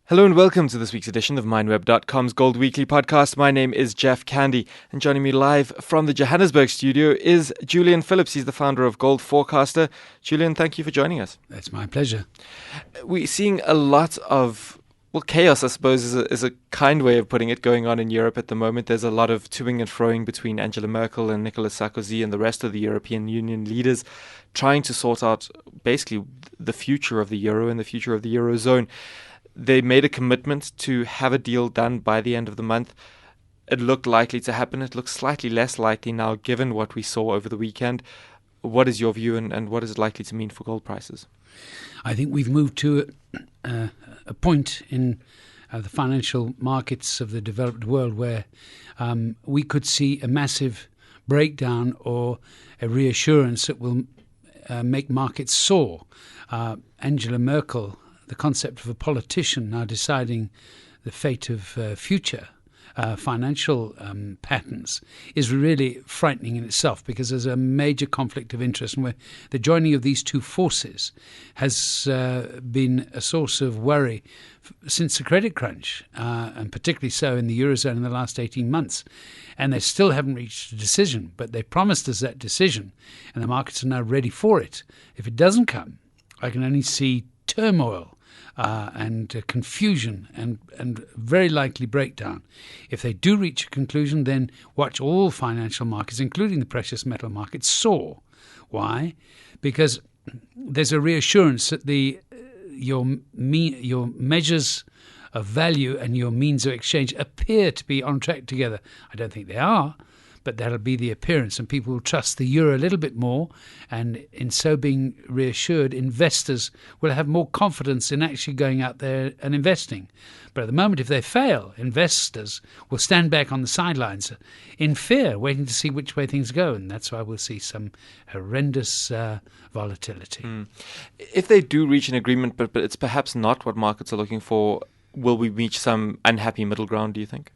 Hello and welcome to this week's edition of MindWeb.com's Gold Weekly podcast. My name is Jeff Candy, and joining me live from the Johannesburg studio is Julian Phillips. He's the founder of Goldforecaster. Julian, thank you for joining us. That's my pleasure. We're seeing a lot of, chaos, I suppose, is a kind way of putting it, going on in Europe at the moment. There's a lot of toing and froing between Angela Merkel and Nicolas Sarkozy and the rest of the European Union leaders trying to sort out basically the future of the euro and the future of the eurozone. They made a commitment to have a deal done by the end of the month. It looked likely to happen. It looks slightly less likely now, given what we saw over the weekend. What is your view, and what is it likely to mean for gold prices? I think we've moved to a point in the financial markets of the developed world where we could see a massive breakdown or a reassurance that will make markets soar. Angela Merkel, the concept of a politician now deciding the fate of future financial patterns, is really frightening in itself, because there's a major conflict of interest, and where the joining of these two forces has been a source of worry since the credit crunch, and particularly so in the Eurozone in the last 18 months. And they still haven't reached a decision, but they promised us that decision, and the markets are now ready for it. If it doesn't come, I can only see turmoil and confusion and very likely breakdown. If they do reach a conclusion, then watch all financial markets, including the precious metal markets, soar. Why? Because there's a reassurance that your measures of value and your means of exchange appear to be on track together. I don't think they are, but that'll be the appearance, and people will trust the euro a little bit more, and in so being reassured, investors will have more confidence in actually going out there and investing. But at the moment, if they fail, investors will stand back on the sidelines in fear, waiting to see which way things go, and that's why we'll see some horrendous volatility. If they do reach an agreement, but it's perhaps not what markets are looking for, will we reach some unhappy middle ground, do you think?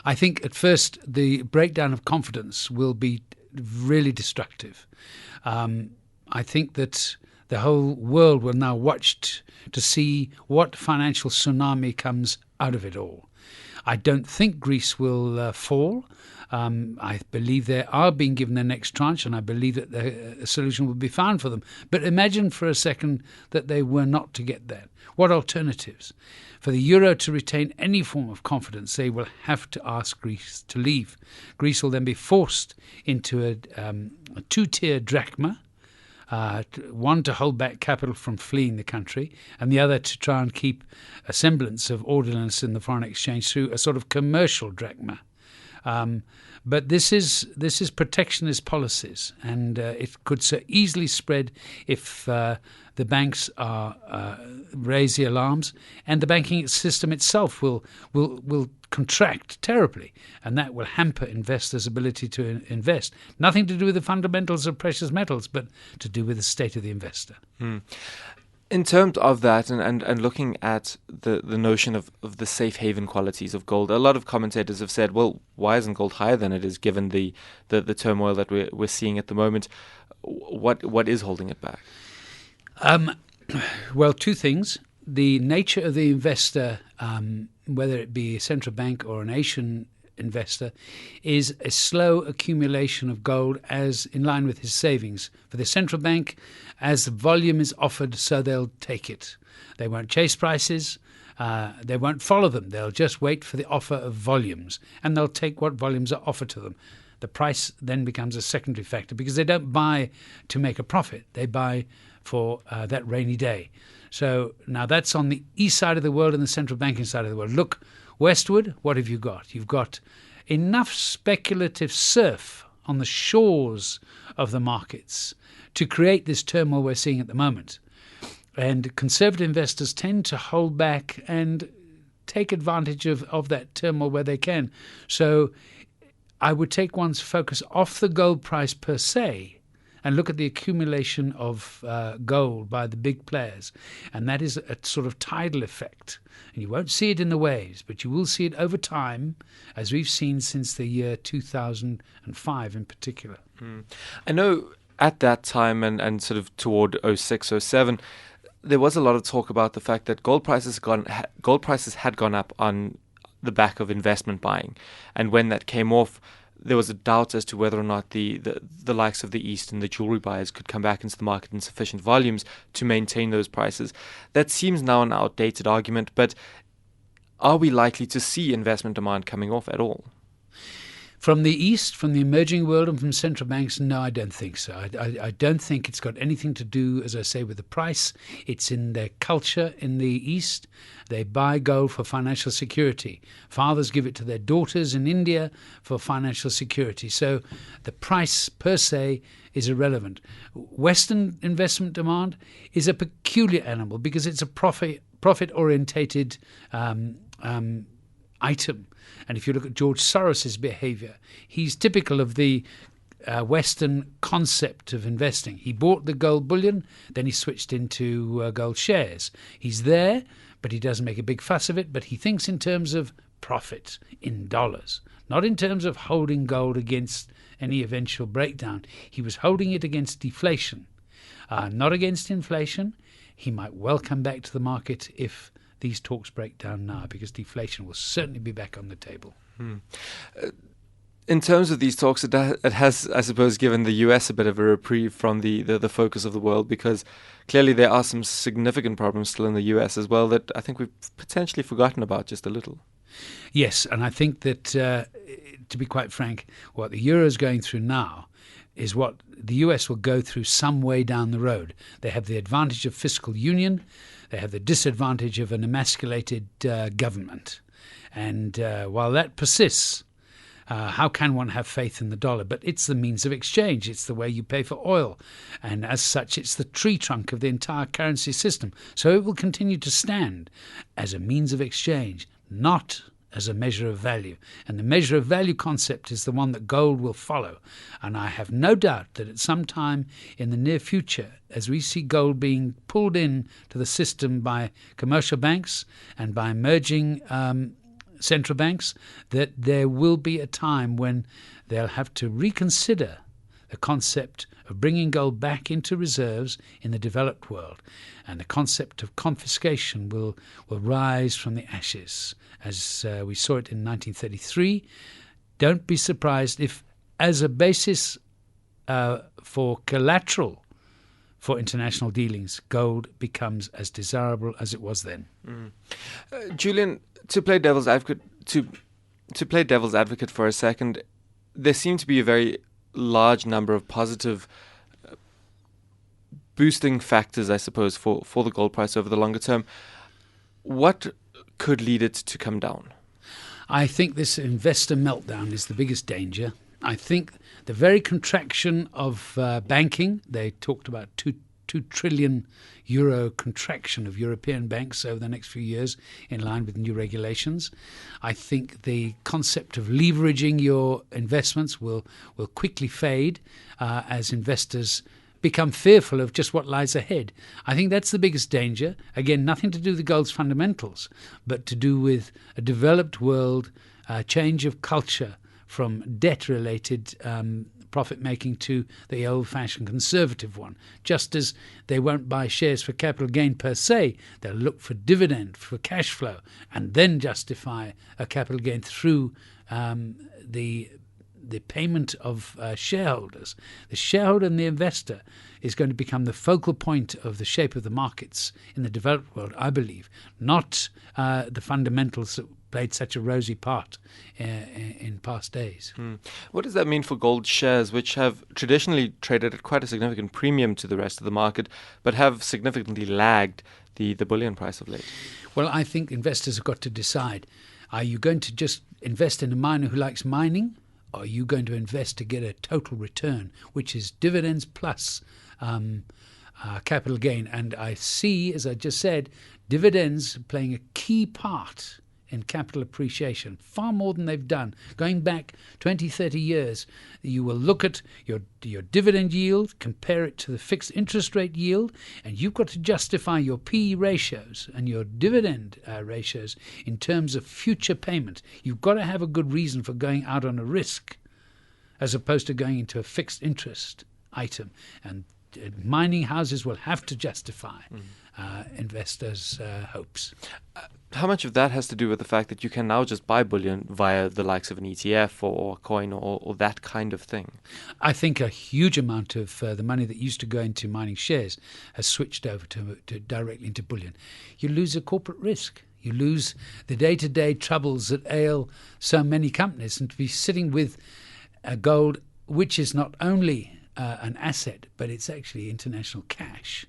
I think at first the breakdown of confidence will be really destructive. I think that the whole world will now watch to see what financial tsunami comes out of it all. I don't think Greece will fall. I believe they are being given their next tranche, and I believe that a solution will be found for them. But imagine for a second that they were not to get that. What alternatives? For the euro to retain any form of confidence, they will have to ask Greece to leave. Greece will then be forced into a two-tier drachma, one to hold back capital from fleeing the country, and the other to try and keep a semblance of orderliness in the foreign exchange through a sort of commercial drachma. But this is protectionist policies, and it could so easily spread if the banks raise the alarms, and the banking system itself will contract terribly, and that will hamper investors' ability to invest. Nothing to do with the fundamentals of precious metals, but to do with the state of the investor. In terms of that, and looking at the notion of the safe haven qualities of gold, a lot of commentators have said, well, why isn't gold higher than it is, given the turmoil that we're seeing at the moment? What is holding it back? Well, two things. The nature of the investor, whether it be a central bank or an Asian investor, is a slow accumulation of gold as in line with his savings. For the central bank, as the volume is offered, so they'll take it. They won't chase prices. They won't follow them. They'll just wait for the offer of volumes, and they'll take what volumes are offered to them. The price then becomes a secondary factor, because they don't buy to make a profit. They buy for that rainy day. So now that's on the east side of the world and the central banking side of the world. Look westward, what have you got? You've got enough speculative surf on the shores of the markets to create this turmoil we're seeing at the moment. And conservative investors tend to hold back and take advantage of that turmoil where they can. So I would take one's focus off the gold price per se and look at the accumulation of gold by the big players. And that is a sort of tidal effect. And you won't see it in the waves, but you will see it over time, as we've seen since the year 2005 in particular. I know at that time and sort of toward 06, 07, there was a lot of talk about the fact that gold prices had gone up on the back of investment buying, and when that came off, there was a doubt as to whether or not the likes of the East and the jewelry buyers could come back into the market in sufficient volumes to maintain those prices. That seems now an outdated argument, but are we likely to see investment demand coming off at all? From the East, from the emerging world, and from central banks, no, I don't think so. I don't think it's got anything to do, as I say, with the price. It's in their culture in the East. They buy gold for financial security. Fathers give it to their daughters in India for financial security. So the price per se is irrelevant. Western investment demand is a peculiar animal because it's a profit-orientated item. And if you look at George Soros's behavior, he's typical of the Western concept of investing. He bought the gold bullion, then he switched into gold shares. He's there, but he doesn't make a big fuss of it, but he thinks in terms of profit in dollars, not in terms of holding gold against any eventual breakdown. He was holding it against deflation, not against inflation. He might well come back to the market if these talks break down now, because deflation will certainly be back on the table. In terms of these talks, it has, I suppose, given the US a bit of a reprieve from the focus of the world, because clearly there are some significant problems still in the US as well that I think we've potentially forgotten about just a little. Yes, and I think that, to be quite frank, what the euro is going through now is what the US will go through some way down the road. They have the advantage of fiscal union. They have the disadvantage of an emasculated government. And while that persists, how can one have faith in the dollar? But it's the means of exchange. It's the way you pay for oil. And as such, it's the tree trunk of the entire currency system. So it will continue to stand as a means of exchange, not as a measure of value. And the measure of value concept is the one that gold will follow. And I have no doubt that at some time in the near future, as we see gold being pulled in to the system by commercial banks and by emerging central banks, that there will be a time when they'll have to reconsider the concept of bringing gold back into reserves in the developed world. And the concept of confiscation will rise from the ashes, as we saw it in 1933. Don't be surprised if, as a basis for collateral for international dealings, gold becomes as desirable as it was then. Julian, to play devil's advocate, to play devil's advocate for a second, there seem to be a very large number of positive boosting factors, I suppose, for the gold price over the longer term. What could lead it to come down? I think this investor meltdown is the biggest danger. I think the very contraction of banking, they talked about 2 trillion euro contraction of European banks over the next few years in line with new regulations. I think the concept of leveraging your investments will quickly fade as investors become fearful of just what lies ahead. I think that's the biggest danger. Again, nothing to do with gold's fundamentals, but to do with a developed world, change of culture from debt-related profit-making to the old-fashioned conservative one. Just as they won't buy shares for capital gain per se, they'll look for dividend, for cash flow, and then justify a capital gain through the payment of shareholders. The shareholder and the investor is going to become the focal point of the shape of the markets in the developed world, I believe, not the fundamentals that played such a rosy part in past days. What does that mean for gold shares, which have traditionally traded at quite a significant premium to the rest of the market, but have significantly lagged the bullion price of late? Well, I think investors have got to decide, are you going to just invest in a miner who likes mining, or are you going to invest to get a total return, which is dividends plus capital gain? And I see, as I just said, dividends playing a key part in capital appreciation, far more than they've done. Going back 20, 30 years, you will look at your dividend yield, compare it to the fixed interest rate yield, and you've got to justify your PE ratios and your dividend ratios in terms of future payment. You've got to have a good reason for going out on a risk as opposed to going into a fixed interest item. And mining houses will have to justify investors' hopes. How much of that has to do with the fact that you can now just buy bullion via the likes of an ETF or a coin or that kind of thing? I think a huge amount of the money that used to go into mining shares has switched over to directly into bullion. You lose a corporate risk. You lose the day-to-day troubles that ail so many companies, and to be sitting with gold, which is not only an asset, but it's actually international cash.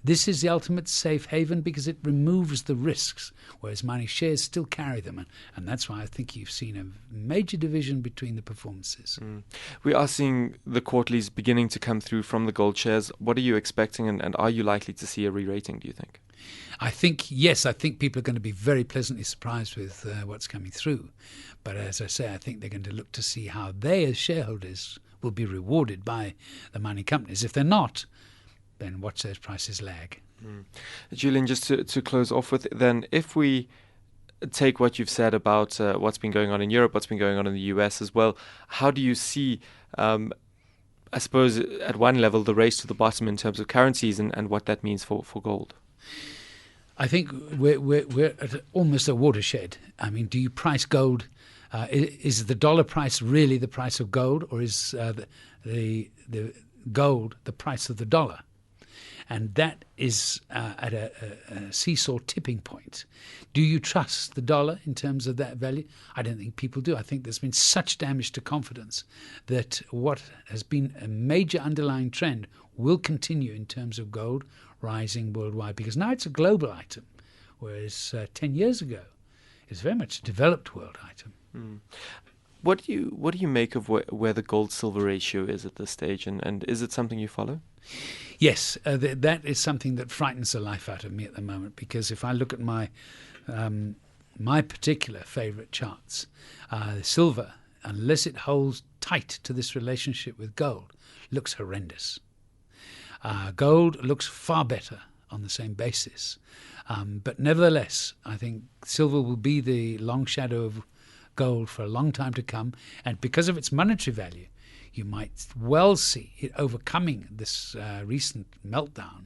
This is the ultimate safe haven because it removes the risks, whereas mining shares still carry them. And that's why I think you've seen a major division between the performances. We are seeing the quarterlies beginning to come through from the gold shares. What are you expecting, and are you likely to see a re-rating, do you think? I think, yes, I think people are going to be very pleasantly surprised with what's coming through. But as I say, I think they're going to look to see how they, as shareholders, will be rewarded by the mining companies. If they're not, then watch those prices lag. Julian, just to close off with, then, if we take what you've said about what's been going on in Europe, what's been going on in the US as well, how do you see, I suppose, at one level, the race to the bottom in terms of currencies and what that means for gold? I think we're at almost a watershed. I mean, do you price gold? Is the dollar price really the price of gold, or is the gold the price of the dollar? And that is at a seesaw tipping point. Do you trust the dollar in terms of that value? I don't think people do. I think there's been such damage to confidence that what has been a major underlying trend will continue in terms of gold rising worldwide, because now it's a global item, whereas 10 years ago it's very much a developed world item. What do you make of where the gold-silver ratio is at this stage, and is it something you follow? Yes, that is something that frightens the life out of me at the moment, because if I look at my particular favourite charts, silver, unless it holds tight to this relationship with gold, looks horrendous. Gold looks far better on the same basis. But nevertheless, I think silver will be the long shadow of gold for a long time to come. And because of its monetary value, you might well see it overcoming this recent meltdown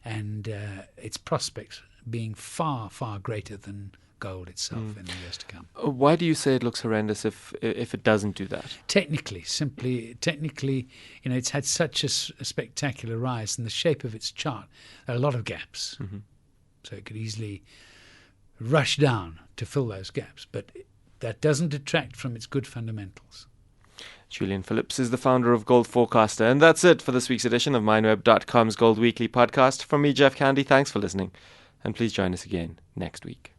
and its prospects being far, far greater than gold itself in the years to come. Why do you say it looks horrendous if it doesn't do that? Technically, it's had such a spectacular rise, and the shape of its chart, there are a lot of gaps. So it could easily rush down to fill those gaps, but that doesn't detract from its good fundamentals. Julian Phillips is the founder of Goldforecaster, and that's it for this week's edition of MineWeb.com's Gold Weekly podcast. From me, Jeff Candy, thanks for listening, and please join us again next week.